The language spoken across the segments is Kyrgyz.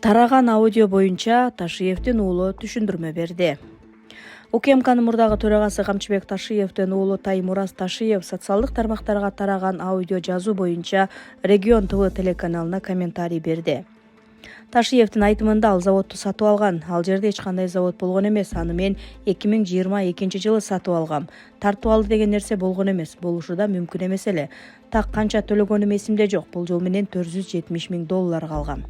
Тараган аудио боюнча Ташиевдин уулу түшүндүрмө берди. УКМКнын мурдагы төрагасы Камчыбек Ташиевдин уулу Таймураз Ташиев социалдык тармактарга тараган аудио жазуу боюнча Регион ТВ телеканалына комментарий берди. Ташиевдин айтымында ал заводду сатып алган. Ал жерде эч кандай завод болгон эмес. Аны мен 2022-жылы сатып алгам. Тартып алды деген нерсе болгон эмес. Болушу да мүмкүн эмес эле. Так канча төлөгөнүм эсимде жок. Бул жол менен $470 000 алгам.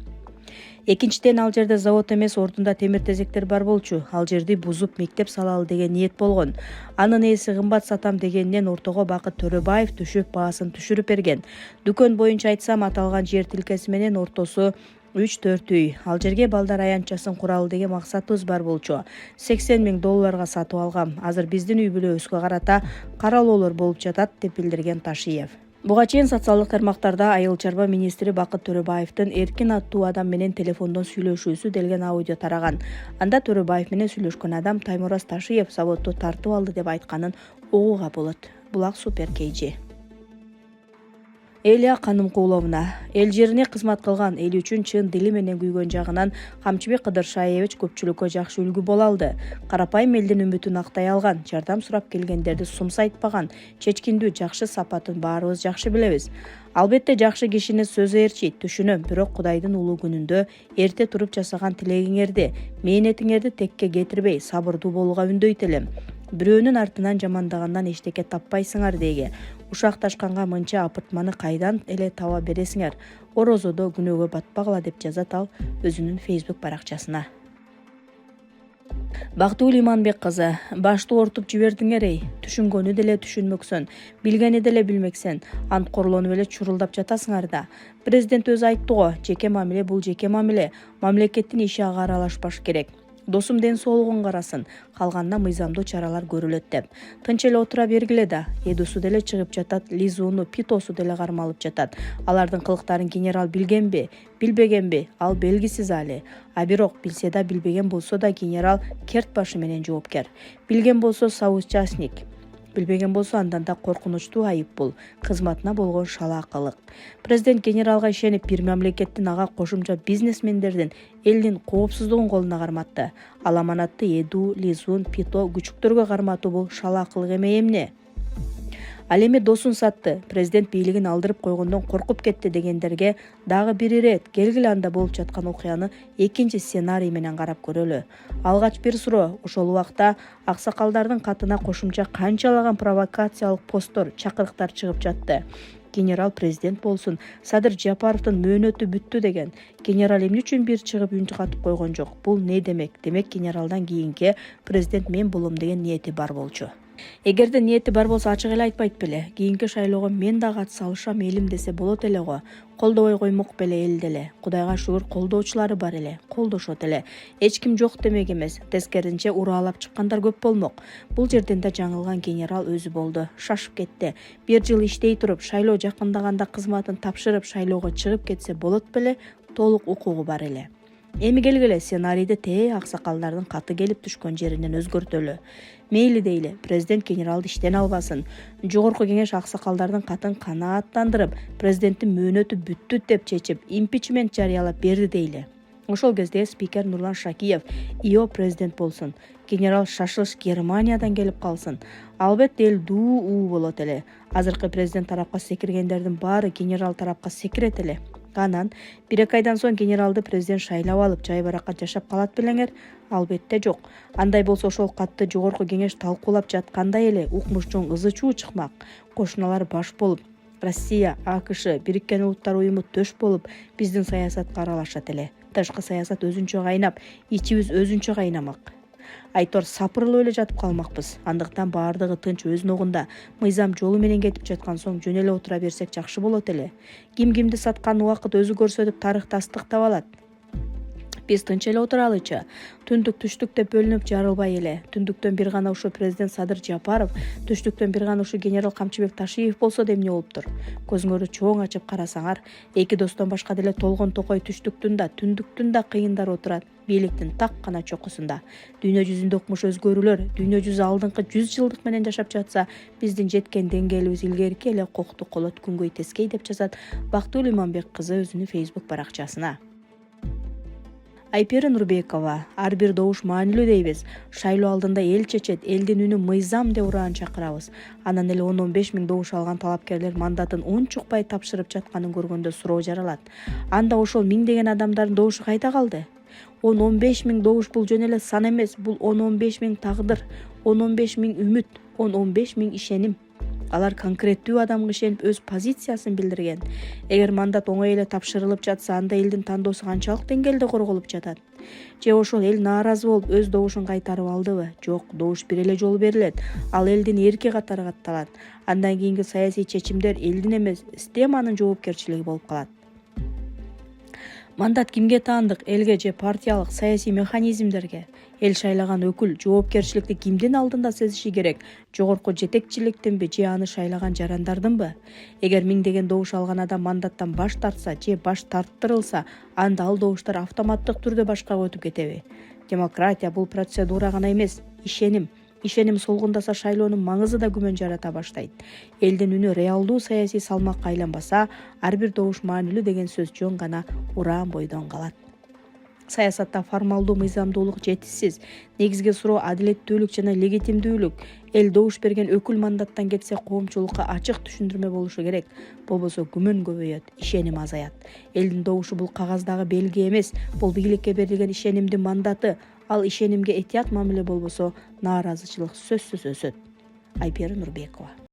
Экинчиден, ал жерде завод эмес, ордунда темир тезектер бар болчу. Ал жерди бузуп мектеп салалы деген ниет болгон. Анын ээси кымбат сатам дегенинен ортого Бакыт Төрөбаев түшүп, баасын түшүрүп берген. Дүкөн боюнча айтсам, аталган жер тилкеси менен ортосу 3-4 үй. Ал жерге балдар аянтчасын куралы деген максатыбыз бар болчу. $80 000 сатып алгам. Азыр биздин үй бүлөбүзгө карата каралоолор болуп жатат, деп билдирген Ташиев. Буга чейин социалдык тармактарда Айыл чарба министри Бакыт Төрөбаевдин эркин аттуу адам менен телефондон сүйлөшүүсү делген аудио тараган. Анда Төрөбаев менен сүйлөшкөн адам Таймураз Ташиев заводду тартып алды деп айтканын угууга болот. Булак Супер KG. Элия Канымкуловна эл жерине кызмат кылган, эл үчүн чын дили менен күйгөн жагынан Камчыбек Кыдыршаевич көпчүлүккө жакшы үлгү боло алды. Карапайым элдин үмүтүн актай алган, жардам сурап келгендерди сумсайтпаган, чечкиндүү, жакшы сапатын баарыбыз жакшы билебиз. Албетте жакшы кишини сөзү ээрчийт, түшүнөм, бирок Кудайдын улуу күнүндө эрте туруп жасаган тилегиңерди, мээнетиңерди текке кетирбей, сабырдуу болууга үндөйт элем. Бирөөнүн артынан жамандагандан эчтеке таппайсыңар деги. Ушак ташканга мынча апыртманы кайдан эле таба бересиңер? Орозодо күнөөгө батпагыла, деп жазат ал өзүнүн Facebook баракчасына. Бактыгүл Иманбек кызы, башты ортуп жибердиңер эй. Түшүнгөнү деле түшүнмөксүн, билгени деле билмексен, анткорлонуп эле чурулдап жатасыңар да. Президент өзү айтты го, жеке мамиле бул жеке мамиле, мамлекеттин иши ага аралашпаш керек. Досум ден соолугун карасын, калганына мыйзамдуу чаралар көрүлөт деп. Тынч эле отура бергиле да. Эдусу деле чыгып жатат, Лизуну, Питосу деле кармалып жатат. Алардын кылыктарын генерал билгенби, билбегенби, ал белгисиз али. А бирок билсе да, билбеген болсо да генерал керт башы менен жоопкер. Билген болсо соучастник, билбеген болсо андан да коркунучтуу айып бул. Кызматына болгон шалаакылык. Президент генералга ишенип, бир мамлекеттин ага кошумча бизнесмендердин элдин коопсуздугун колуна карматты. Ал аманатты Эду, Лизун, Пито күчүктөргө карматуу бул шалаакылык эмне? Ал эми досун сатты, президент бийлигин алдырып койгондон коркуп кетти дегендерге дагы бир ирет келгиле анда болуп жаткан окуяны экинчи сценарий менен карап көрөлү. Алгач бир суроо, ошол убакта аксакалдардын катына кошумча канчалаган провокациялык посттор, чакырыктар чыгып жатты. Генерал президент болсун, Садыр Жапаровдун мөөнөтү бүттү деген. Генерал эмне үчүн бир чыгып үн катып койгон жок? Бул не демек? Демек генералдан кийинки президент мен болом деген ниети бар болчу. Эгерде ниети бар болсо ачык эле айтпайт беле. Кийинки шайлоого мен да катыша салышам элим десе болот эле го. Колдобой коймок беле эл деле. Кудайга шүгүр колдоочулары бар эле, колдошот эле. Эч ким жок демек эмес. Тескеринче ураалап чыккандар көп болмок. Бул жерден да жаңылган генерал өзү болду. Шашып кетти. Бир жыл иштей туруп, шайлоо жакындаганда кызматын тапшырып, шайлоого чыгып кетсе болот беле? Толук укугу бар эле. Эми келгиле сценарийди аксакалдардын каты келип түшкөн жеринен өзгөртөлү. Мейли дейли, президент генералды иштен албасын. Жогорку кеңеш аксакалдардын катын канааттандырып, президенттин мөөнөтү бүттү деп чечип, импичмент жарыялап берди дейли. Ошол кезде спикер Нурлан Шакиев ИО президент болсун. Генерал шашылыш Германиядан келип калсын. Албетте эл дуу болот эле. Азыркы президент тарапка секиргендердин баары генерал тарапка секирет эле. Анан 1-2 айдан соң генералды президент шайлап алып, жай баракка жашап калат белеңер? Албетте жок. Андай болсо ошол катты жогорку кеңеш талкуулап жатканда эле укмуш чоң ызы-чуу чыкмак. Кошуналар баш болуп, Россия, АКШ, Бириккен Улуттар уюму төш болуп, биздин саясатка аралашат эле. Тышкы саясат өзүнчө кайнап, ичибиз өзүнчө кайнамак. Айтор сапырылып эле жатып калмакпыз. Андыктан баардыгы тынч өз ногунда, мыйзам жолу менен кетип жаткан соң жөн эле отура берсек жакшы болот эле. Ким кимди саткан убакыт өзү көрсөтүп тарых тастыктап алат. Биз тынч эле отуралычы. Түндүк түштүк деп бөлүнүп жарылбай эле. Түндүктөн бир гана ушу президент Садыр Жапаров, түштүктөн бир гана ушу генерал Камчыбек Ташиев болсо да эмне болуптур? Көзүңөрдү чоң ачып карасаңар, эки достон башка деле толгон токой түштүктүн да, түндүктүн да кыйындар отурат. Бийликтин так гана чокусунда. Дүйнө жүзүндө укмуш өзгөрүүлөр, дүйнө жүзү алдыңкы 100 жылдык менен жашап жатса, биздин жеткен деңгээлибиз илгерки эле кокту колот күнгөй тескей, деп жазат Бактыгүл Иманбек кызы өзүнүн Facebook баракчасына. Айпери Нурбекова, ар бир добуш маанилүү дейбиз. Шайлоо алдында эл чечет, элдин үнү мыйзам деп ураан чакырабыз. Анан эле 10-15 миң добуш алган талапкерлер мандатын унчукпай тапшырып жатканын көргөндө суроо жаралат. Анда ошол миңдеген адамдардын добушу кайда калды? 10-15 миң добуш бул жөн эле сан эмес, бул 10-15 миң тагдыр, 10-15 миң үмүт, 10-15 миң ишеним. Алар конкреттүү адамга ишенип өз позициясын билдирген. Эгер мандат оңой эле тапшырылып жатса, анда элдин тандоосу канчалык деңгээлде корголуп жатат? Же ошол эл нааразы болуп өз добушун кайтарып алдыбы? Жок, добуш бир эле жолу берилет. Ал элдин эрки катары катталат. Андан кийинки саясий чечимдер элдин эмес, системанын жоопкерчилиги болуп калат. Мандат кимге таандык? Элге же партиялык саясий механизмдерге? Эл шайлаган өкүл жоопкерчиликти кимдин алдында сезиши керек? Жогорку жетекчиликтинби же аны шайлаган жарандардынбы? Эгер миңдеген добуш алган адам мандаттан баш тартса же баш тарттырылса, анда ал добуштар автоматтык түрдө башкага өтүп кетеби? Демократия бул процедура гана эмес, ишеним. Ишеним солгундаса шайлоонун маңызы да күмөн жарата баштайт. Элдин үнү реалдуу саясий салмакка айланбаса, ар бир добуш маанилүү деген сөз жөн гана ураан бойдон калат. Саясатта формалдуу мыйзамдуулук жетишсиз. Негизги суроо адилеттүүлүк жана легитимдүүлүк. Эл добуш берген өкүл мандаттан кетсе, коомчулукка ачык түшүндүрмө болушу керек. Болбосо күмөн көбөйөт, ишеним азаят. Элдин добушу бул кагаздагы белги эмес, бул бийликке берилген ишенимдин мандаты. Ал ишенимге этият мамиле болбосо, нааразычылык сөзсүз өсөт. Айпери Нурбекова.